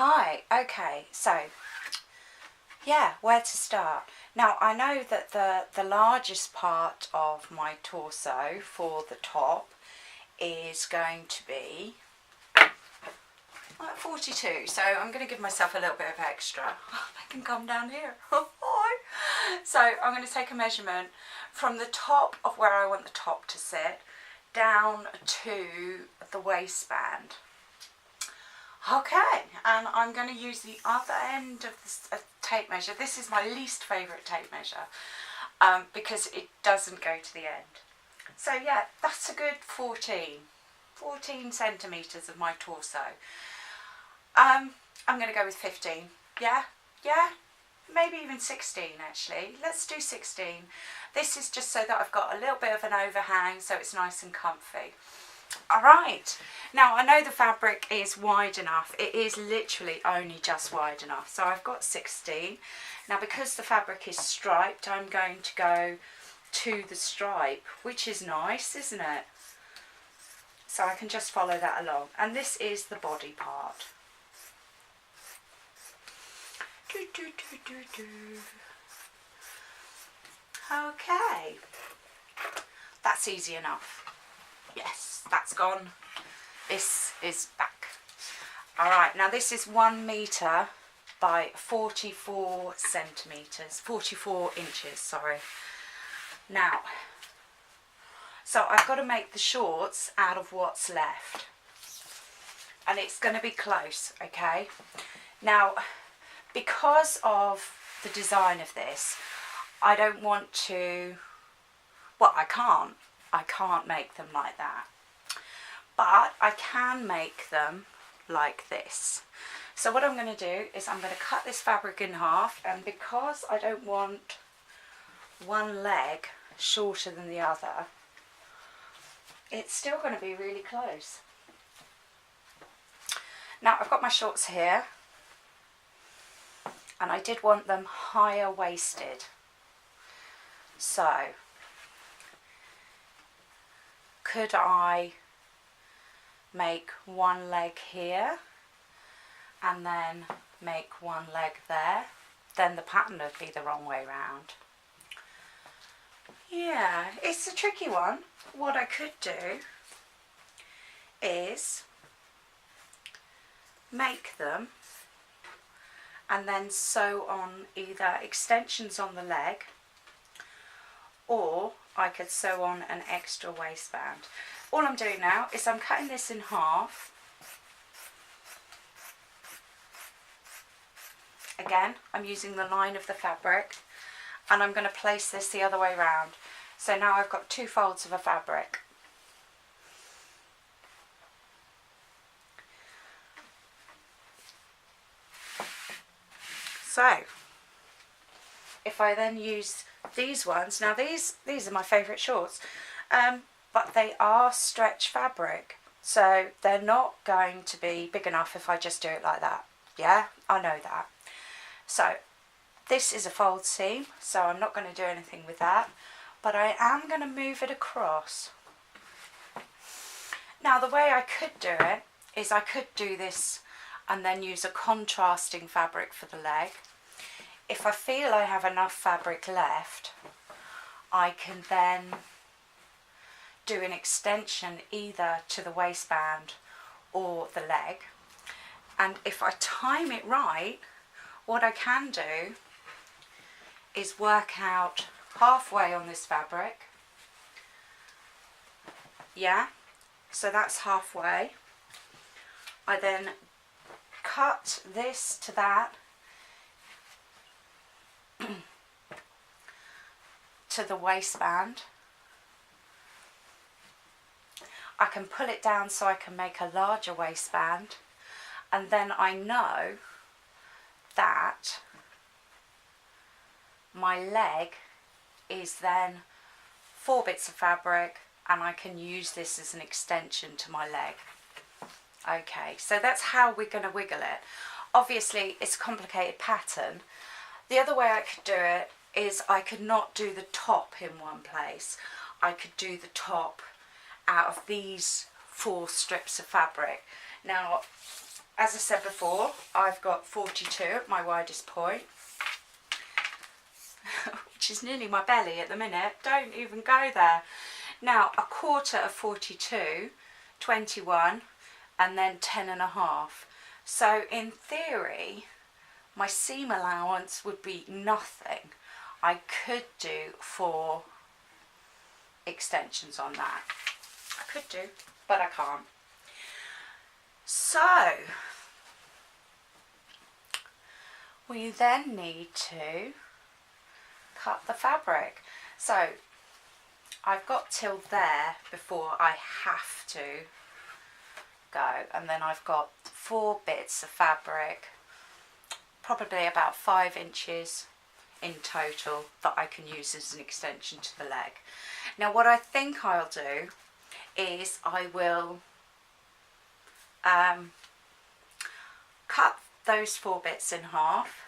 Hi, okay, so yeah, where to start? Now I know that the largest part of my torso for the top is going to be like 42, so I'm going to give myself a little bit of extra. I can come down here. So I'm going to take a measurement from the top of where I want the top to sit down to the waistband. Okay, and I'm going to use the other end of this tape measure. This is my least favourite tape measure because it doesn't go to the end. So yeah, that's a good 14 centimetres of my torso. I'm going to go with 15. Yeah, maybe even 16 actually. Let's do 16. This is just so that I've got a little bit of an overhang so it's nice and comfy. Alright, now I know the fabric is wide enough. It is literally only just wide enough. So I've got 16. Now because the fabric is striped, I'm going to go to the stripe, which is nice, isn't it? So I can just follow that along. And this is the body part. Okay, that's easy enough. Yes, that's gone. This is back. Alright, now this is 1 metre by 44 centimetres, 44 inches, sorry. Now, so I've got to make the shorts out of what's left. And it's going to be close, okay? Now, because of the design of this, I don't want to, well, I can't make them like that, but I can make them like this. So what I'm going to do is I'm going to cut this fabric in half, and because I don't want one leg shorter than the other, it's still going to be really close. Now I've got my shorts here, and I did want them higher waisted, so could I make one leg here and then make one leg there? Then the pattern would be the wrong way round. Yeah, it's a tricky one. What I could do is make them and then sew on either extensions on the leg, or I could sew on an extra waistband. All I'm doing now is I'm cutting this in half. Again, I'm using the line of the fabric, and I'm going to place this the other way round. So now I've got 2 folds of a fabric. So, if I then use these ones, now these are my favourite shorts, but they are stretch fabric, so they're not going to be big enough if I just do it like that. Yeah, I know that. So this is a fold seam, so I'm not going to do anything with that, but I am going to move it across. Now the way I could do it is I could do this and then use a contrasting fabric for the leg. If I feel I have enough fabric left, I can then do an extension either to the waistband or the leg. And if I time it right, what I can do is work out halfway on this fabric. Yeah, so that's halfway. I then cut this to that, to the waistband. I can pull it down so I can make a larger waistband, and then I know that my leg is then 4 bits of fabric, and I can use this as an extension to my leg. Okay, so that's how we're going to wiggle it. Obviously it's a complicated pattern. The other way I could do it is I could not do the top in one place. I could do the top out of these 4 strips of fabric. Now as I said before, I've got 42 at my widest point, which is nearly my belly at the minute. Don't even go there. Now, a quarter of 42, 21, and then 10.5. So in theory, my seam allowance would be nothing. I could do 4 extensions on that. I could do, but I can't. So we then need to cut the fabric. So I've got till there before I have to go, and then I've got 4 bits of fabric, probably about 5 inches in total, that I can use as an extension to the leg. Now what I think I'll do is I will cut those 4 bits in half,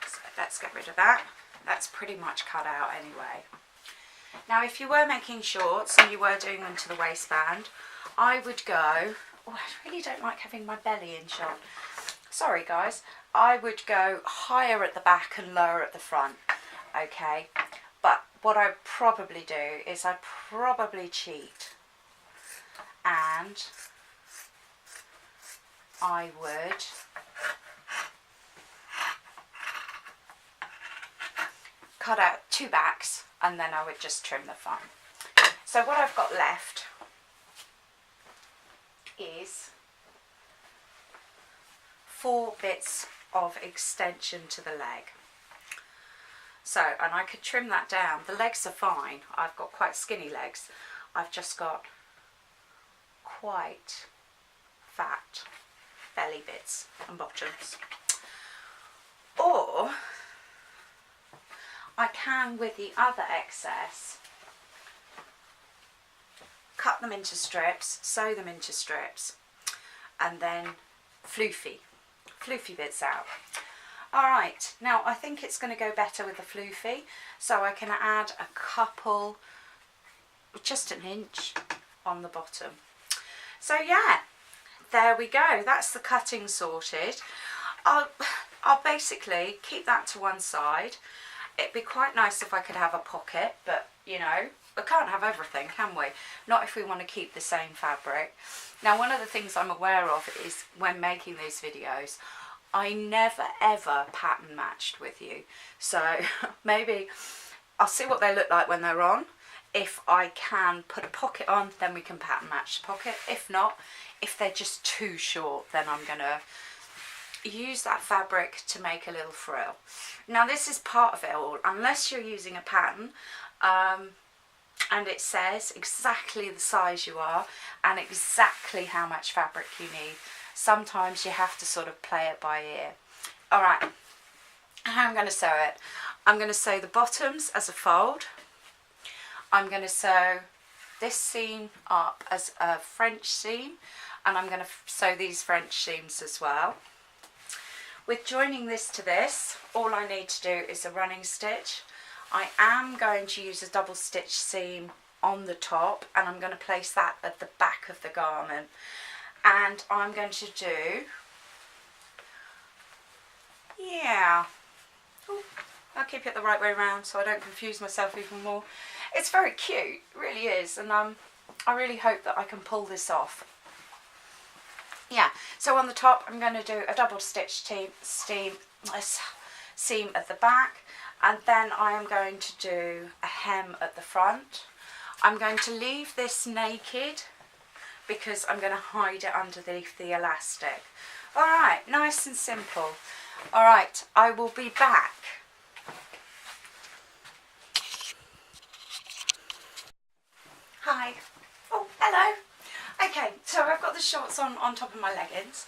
so let's get rid of that. That's pretty much cut out anyway. Now if you were making shorts and you were doing them to the waistband, I would go, oh, I really don't like having my belly in shot. Sorry guys, I would go higher at the back and lower at the front, okay? But what I probably do is I probably cheat, and I would cut out 2 backs, and then I would just trim the front. So what I've got left is 4 bits of extension to the leg. So, and I could trim that down. The legs are fine. I've got quite skinny legs. I've just got quite fat belly bits and bottoms. Or I can, with the other excess, cut them into strips, sew them into strips, and then floofy bits out. Alright, now I think it's going to go better with the floofy, so I can add a couple, just an inch on the bottom. So yeah, there we go, that's the cutting sorted. I'll basically keep that to one side. It'd be quite nice if I could have a pocket, but you know, we can't have everything, can we? Not if we want to keep the same fabric. Now, one of the things I'm aware of is when making these videos, I never ever pattern matched with you. So maybe I'll see what they look like when they're on. If I can put a pocket on, then we can pattern match the pocket. If not, if they're just too short, then I'm gonna use that fabric to make a little frill. Now this is part of it all, unless you're using a pattern and it says exactly the size you are and exactly how much fabric you need. Sometimes you have to sort of play it by ear. Alright, how I'm going to sew it. I'm going to sew the bottoms as a fold. I'm going to sew this seam up as a French seam, and I'm going to sew these French seams as well. With joining this to this, all I need to do is a running stitch. I am going to use a double stitch seam on the top, and I'm going to place that at the back of the garment. And I'm going to do, yeah, ooh, I'll keep it the right way around so I don't confuse myself even more. It's very cute, it really is, and I really hope that I can pull this off. Yeah, so on the top I'm going to do a double stitch seam at the back, and then I am going to do a hem at the front. I'm going to leave this naked because I'm going to hide it underneath the elastic. Alright, nice and simple. Alright, I will be back. Hi. Oh, hello. Okay, so I've got the shorts on top of my leggings,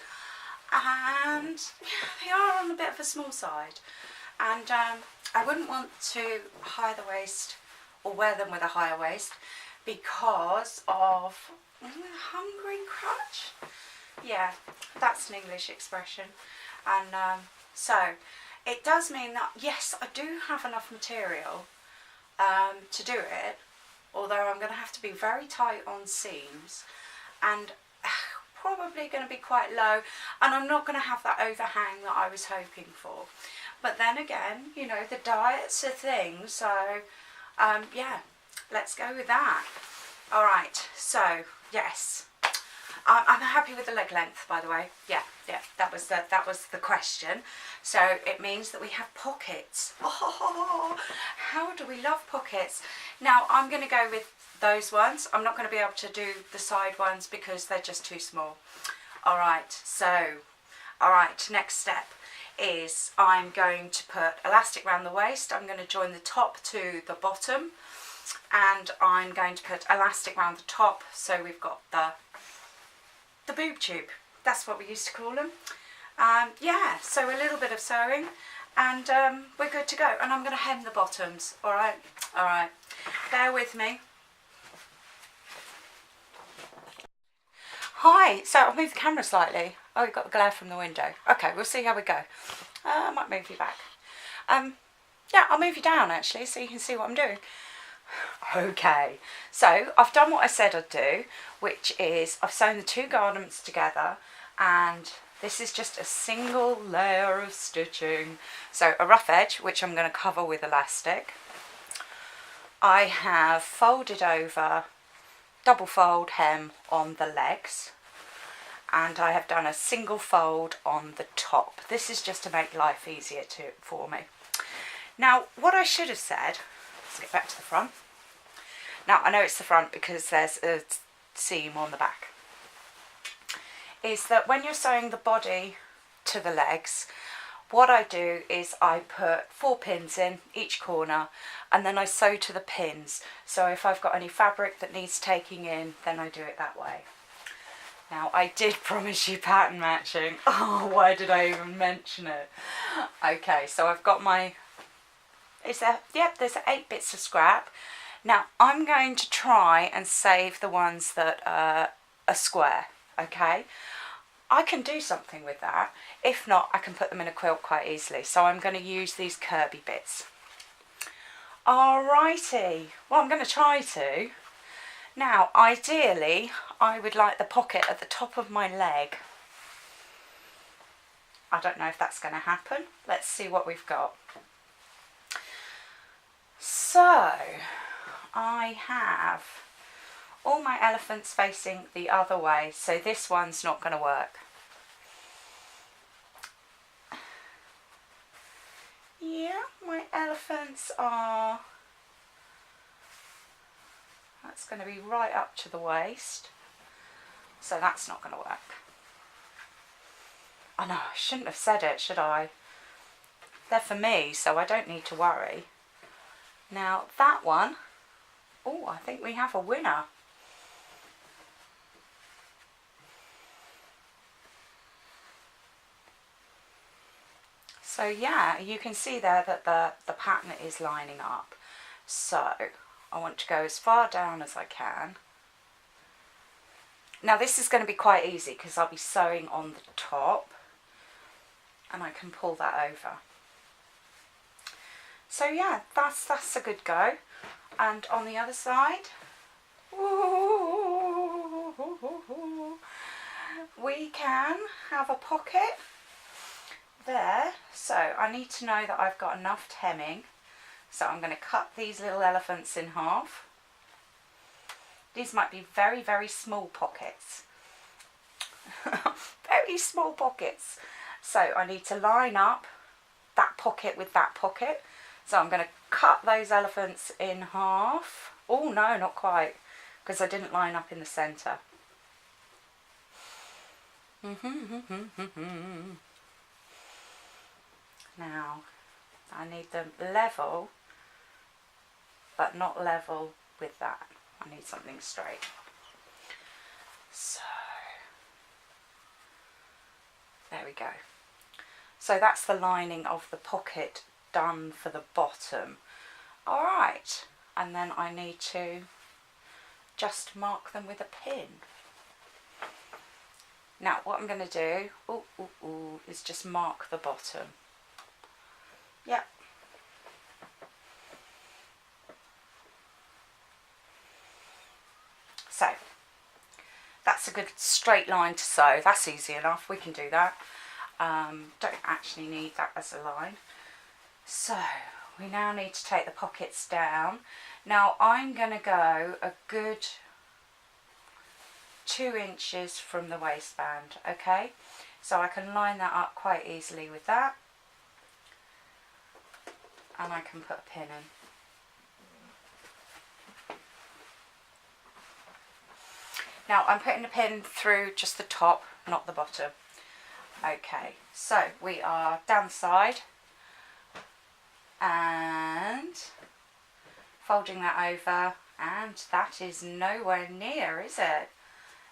and they are on a bit of a small side, and I wouldn't want to hire the waist or wear them with a higher waist because of hungry crutch. Yeah, that's an English expression. And so it does mean that, yes, I do have enough material to do it, although I'm going to have to be very tight on seams and probably going to be quite low, and I'm not going to have that overhang that I was hoping for. But then again, you know, the diet's a thing, so yeah, let's go with that. All right, so yes, I'm happy with the leg length, by the way. Yeah, that was the question. So it means that we have pockets. Oh, how do we love pockets? Now I'm going to go with those ones. I'm not going to be able to do the side ones because they're just too small. All right, so next step is I'm going to put elastic around the waist. I'm going to join the top to the bottom, and I'm going to put elastic around the top, so we've got the boob tube. That's what we used to call them. Yeah, so a little bit of sewing and we're good to go. And I'm going to hem the bottoms. All right, bear with me. Hi, so I'll move the camera slightly. Oh, you've got the glare from the window. Okay, we'll see how we go. I might move you back. Yeah, I'll move you down actually so you can see what I'm doing. Okay, so I've done what I said I'd do, which is I've sewn the two garments together, and this is just a single layer of stitching. So a rough edge, which I'm going to cover with elastic. I have folded over, double fold hem on the legs, and I have done a single fold on the top. This is just to make life easier for me. Now, what I should have said, let's get back to the front. Now, I know it's the front because there's a seam on the back, is that when you're sewing the body to the legs, what I do is I put 4 pins in each corner, and then I sew to the pins. So if I've got any fabric that needs taking in, then I do it that way. Now, I did promise you pattern matching. Oh, why did I even mention it? Okay, so I've got my, yep, there's 8 bits of scrap. Now, I'm going to try and save the ones that are square, okay? I can do something with that. If not, I can put them in a quilt quite easily. So I'm going to use these curvy bits. Alrighty, well, I'm going to try to. Now, ideally, I would like the pocket at the top of my leg. I don't know if that's going to happen. Let's see what we've got. So, I have all my elephants facing the other way, so this one's not going to work. Yeah, my elephants are, that's going to be right up to the waist, so that's not going to work. I know, I shouldn't have said it, should I? They're for me, so I don't need to worry. Now that one, oh, I think we have a winner. So yeah, you can see there that the pattern is lining up. So I want to go as far down as I can. Now this is going to be quite easy because I'll be sewing on the top, and I can pull that over. So yeah, that's a good go. And on the other side, we can have a pocket there. So I need to know that I've got enough hemming. So I'm going to cut these little elephants in half. These might be very, very small pockets. Very small pockets. So I need to line up that pocket with that pocket. So I'm going to cut those elephants in half. Oh no, not quite, because I didn't line up in the centre. Now, I need them level, but not level with that. I need something straight. So, there we go. So that's the lining of the pocket done for the bottom. Alright, and then I need to just mark them with a pin. Now what I'm going to do is just mark the bottom. Yep. So that's a good straight line to sew. That's easy enough. We can do that. Don't actually need that as a line. So we now need to take the pockets down. Now I'm going to go a good 2 inches from the waistband, okay? So I can line that up quite easily with that. And I can put a pin in. Now I'm putting a pin through just the top, not the bottom. Okay, so we are down the side and folding that over, and that is nowhere near, is it?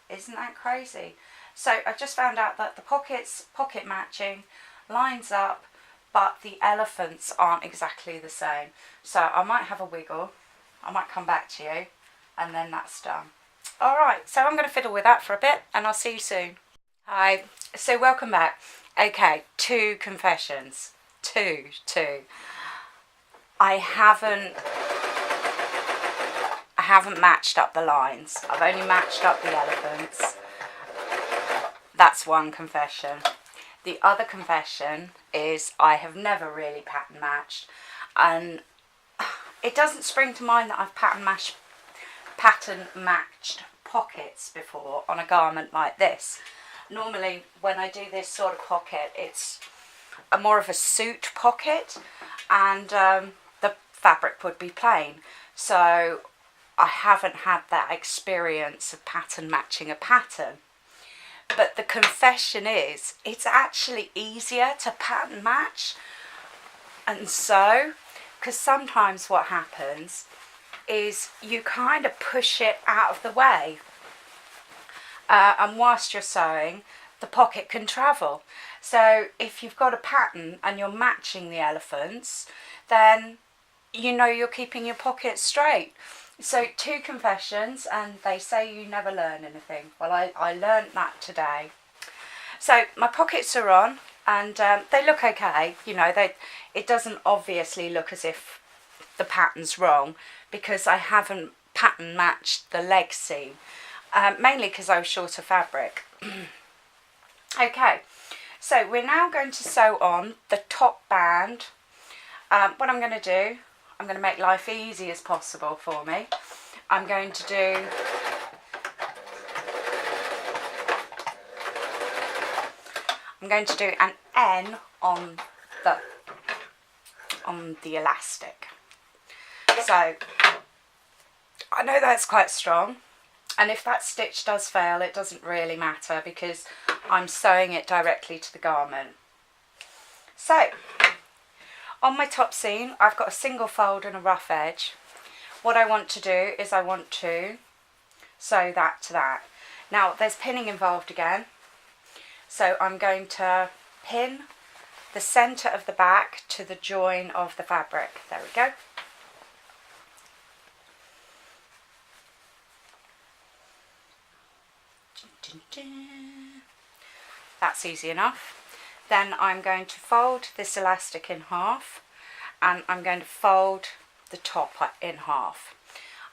Isn't that crazy? So I just found out that the pockets, pocket matching, lines up, but the elephants aren't exactly the same. So I might have a wiggle, I might come back to you, and then that's done. Alright, so I'm going to fiddle with that for a bit, and I'll see you soon. Hi, so welcome back. Okay, 2 confessions. Two. I haven't matched up the lines. I've only matched up the elephants. That's one confession. The other confession is I have never really pattern matched, and it doesn't spring to mind that I've pattern matched pockets before on a garment like this. Normally when I do this sort of pocket, it's more of a suit pocket, and the fabric would be plain. So I haven't had that experience of pattern matching a pattern. But the confession is, it's actually easier to pattern match and sew, because sometimes what happens is you kind of push it out of the way, and whilst you're sewing, the pocket can travel. So if you've got a pattern and you're matching the elephants, then you know you're keeping your pocket straight. So 2 confessions, and they say you never learn anything. Well, I learned that today. So my pockets are on, and they look okay. You know, it doesn't obviously look as if the pattern's wrong, because I haven't pattern matched the leg seam, mainly because I was short of fabric. Okay, so we're now going to sew on the top band. What I'm going to do, I'm going to make life easy as possible for me. I'm going to do an N on the elastic. So I know that's quite strong, and if that stitch does fail, it doesn't really matter, because I'm sewing it directly to the garment. So on my top seam, I've got a single fold and a rough edge. What I want to do is I want to sew that to that. Now there's pinning involved again, so I'm going to pin the centre of the back to the join of the fabric. There we go. That's easy enough. Then I'm going to fold this elastic in half, and I'm going to fold the top in half.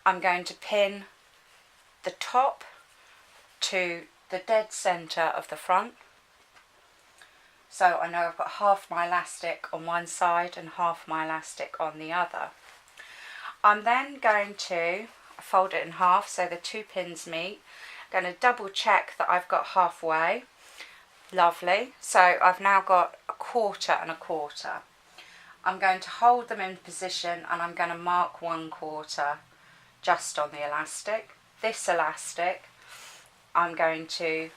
I'm going to pin the top to the dead centre of the front. So I know I've got half my elastic on one side and half my elastic on the other. I'm then going to fold it in half so the 2 pins meet. I'm going to double check that I've got halfway. Lovely. So I've now got a 1/4 and a 1/4. I'm going to hold them in position, and I'm going to mark 1/4 just on the elastic. This elastic, I'm going to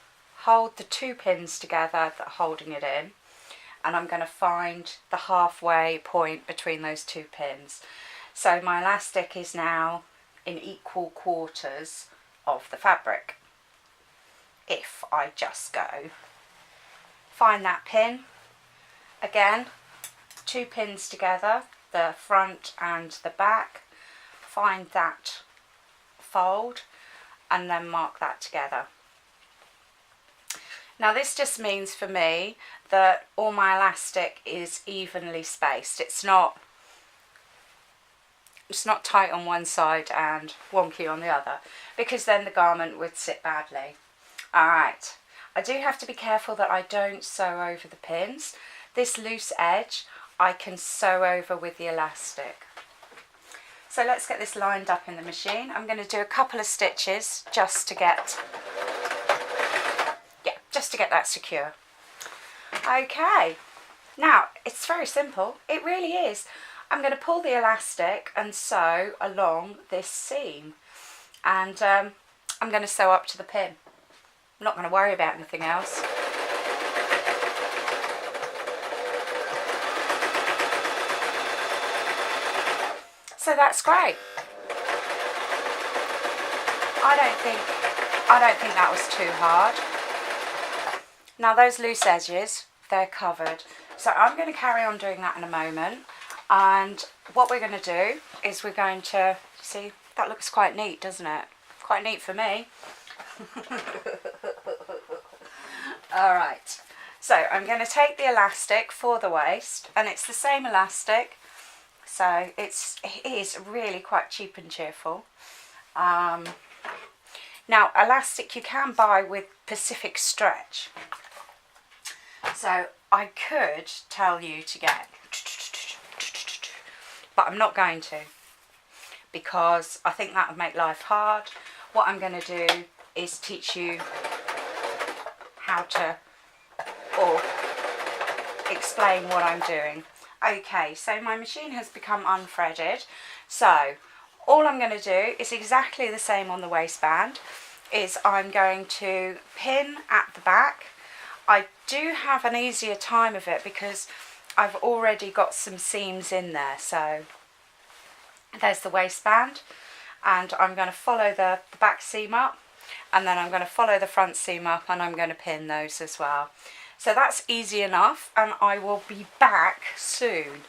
hold the 2 pins together that are holding it in, and I'm going to find the halfway point between those 2 pins. So my elastic is now in equal quarters of the fabric. If I just go, find that pin, again 2 pins together, the front and the back, find that fold and then mark that together. Now this just means for me that all my elastic is evenly spaced. It's not tight on one side and wonky on the other, because then the garment would sit badly. Alright, I do have to be careful that I don't sew over the pins. This loose edge I can sew over with the elastic. So let's get this lined up in the machine. I'm going to do a couple of stitches just to get that secure. Okay, now it's very simple, it really is. I'm going to pull the elastic and sew along this seam, and I'm going to sew up to the pin. I'm not going to worry about anything else. So that's great. I don't think that was too hard. Now those loose edges, they're covered. So I'm going to carry on doing that in a moment. And what we're going to do is we're going to, see, that looks quite neat, doesn't it? Quite neat for me. Alright, so I'm going to take the elastic for the waist, and it's the same elastic, so it is really quite cheap and cheerful. Now elastic you can buy with Pacific Stretch, so I could tell you to get, but I'm not going to, because I think that would make life hard. What I'm going to do is teach you how to, or explain what I'm doing. Okay, so my machine has become unthreaded, so all I'm going to do is exactly the same on the waistband, is I'm going to pin at the back. I do have an easier time of it because I've already got some seams in there. So there's the waistband, and I'm going to follow the back seam up, and then I'm going to follow the front seam up, and I'm going to pin those as well. So that's easy enough, and I will be back soon.